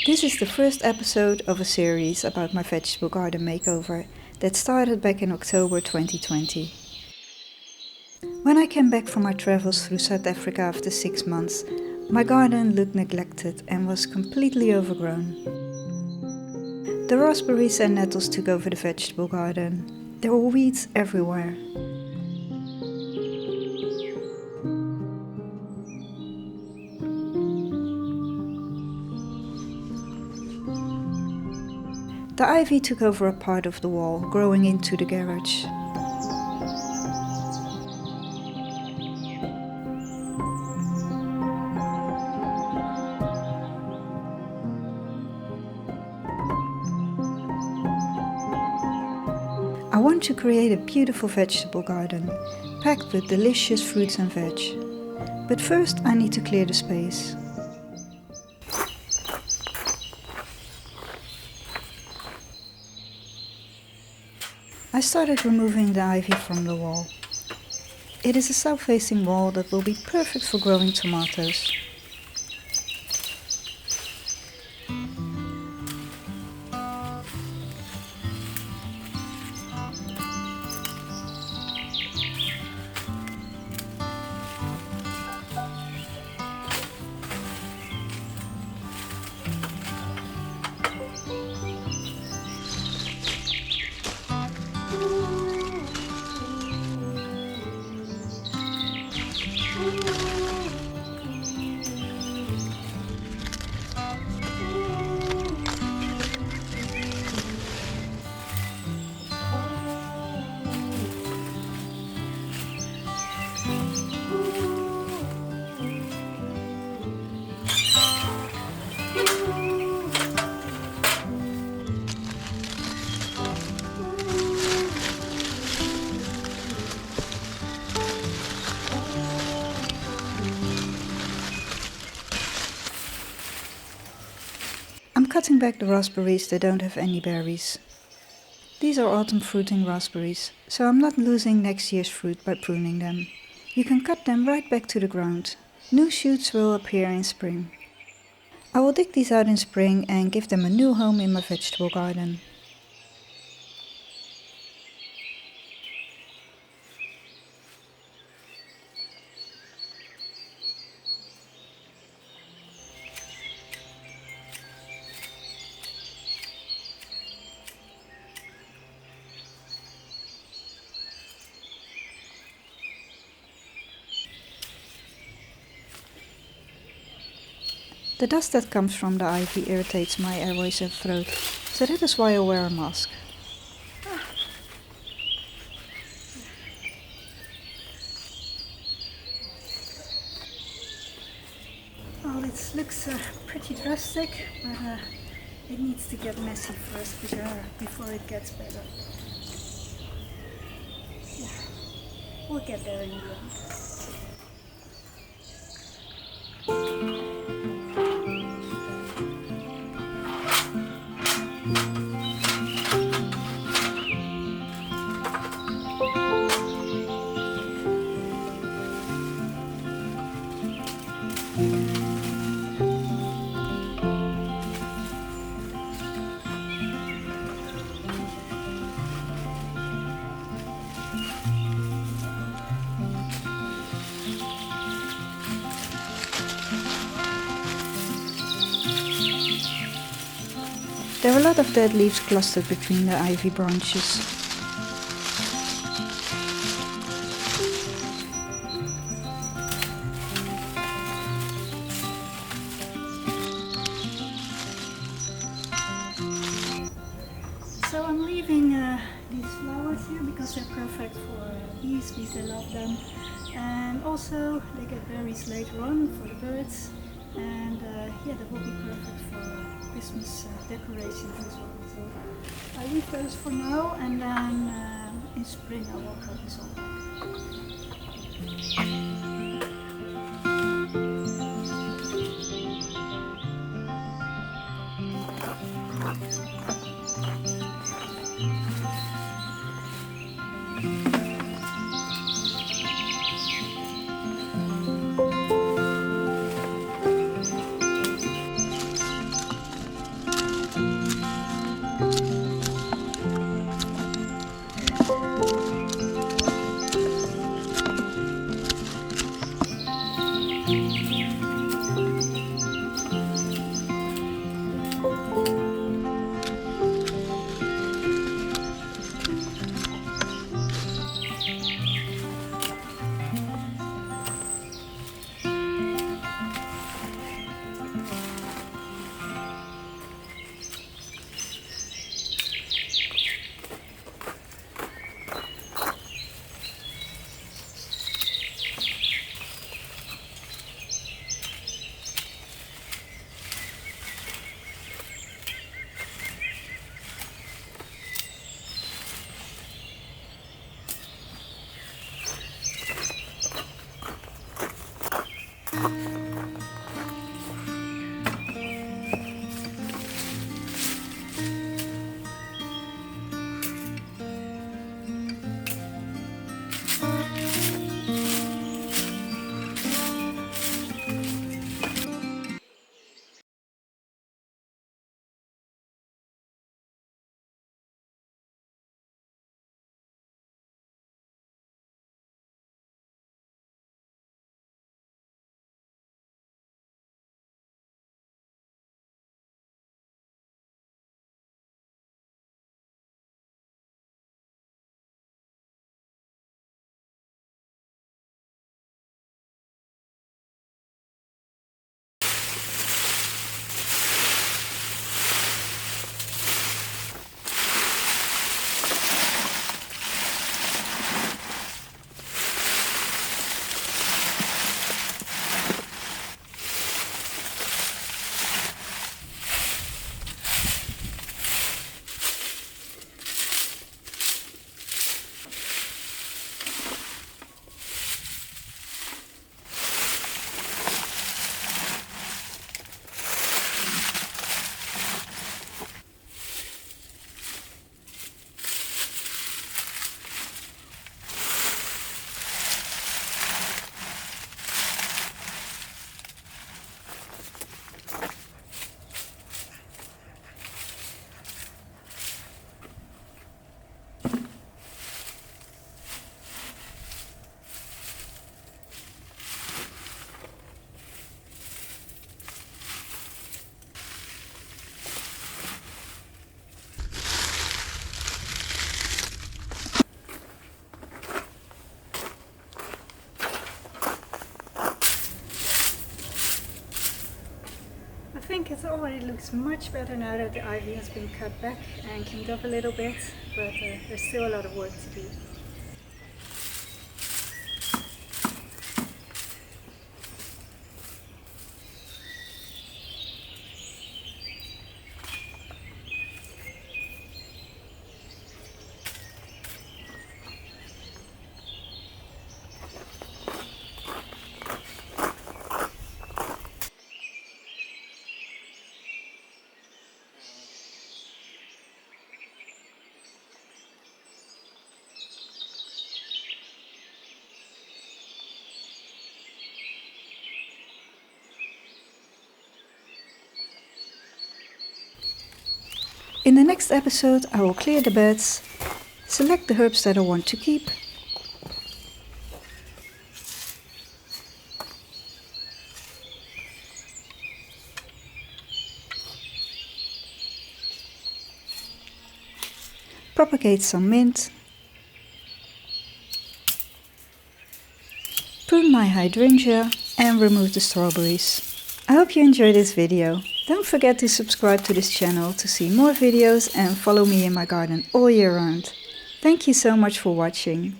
This is the first episode of a series about my vegetable garden makeover that started back in October 2020. When I came back from my travels through South Africa after 6 months, my garden looked neglected and was completely overgrown. The raspberries and nettles took over the vegetable garden. There were weeds everywhere. The ivy took over a part of the wall, growing into the garage. I want to create a beautiful vegetable garden, packed with delicious fruits and veg. But first I need to clear the space. I started removing the ivy from the wall. It is a south-facing wall that will be perfect for growing tomatoes. I'm cutting back the raspberries that don't have any berries. These are autumn fruiting raspberries, so I'm not losing next year's fruit by pruning them. You can cut them right back to the ground. New shoots will appear in spring. I will dig these out in spring and give them a new home in my vegetable garden. The dust that comes from the ivy irritates my airways and throat, so that is why I wear a mask. Well, it looks pretty drastic, but it needs to get messy first before it gets better. Yeah, we'll get there in the end. There are a lot of dead leaves clustered between the ivy branches. So I'm leaving these flowers here because they're perfect for bees because they love them. And also they get berries later on for the birds. And yeah, that will be perfect for Christmas decorations as well. So I leave those for now, and then in spring I will cut this all back. I think it already looks much better now that the ivy has been cut back and cleaned up a little bit, but there's still a lot of work to do. In the next episode I will clear the beds, select the herbs that I want to keep, propagate some mint, prune my hydrangea and remove the strawberries. I hope you enjoyed this video. Don't forget to subscribe to this channel to see more videos and follow me in my garden all year round. Thank you so much for watching.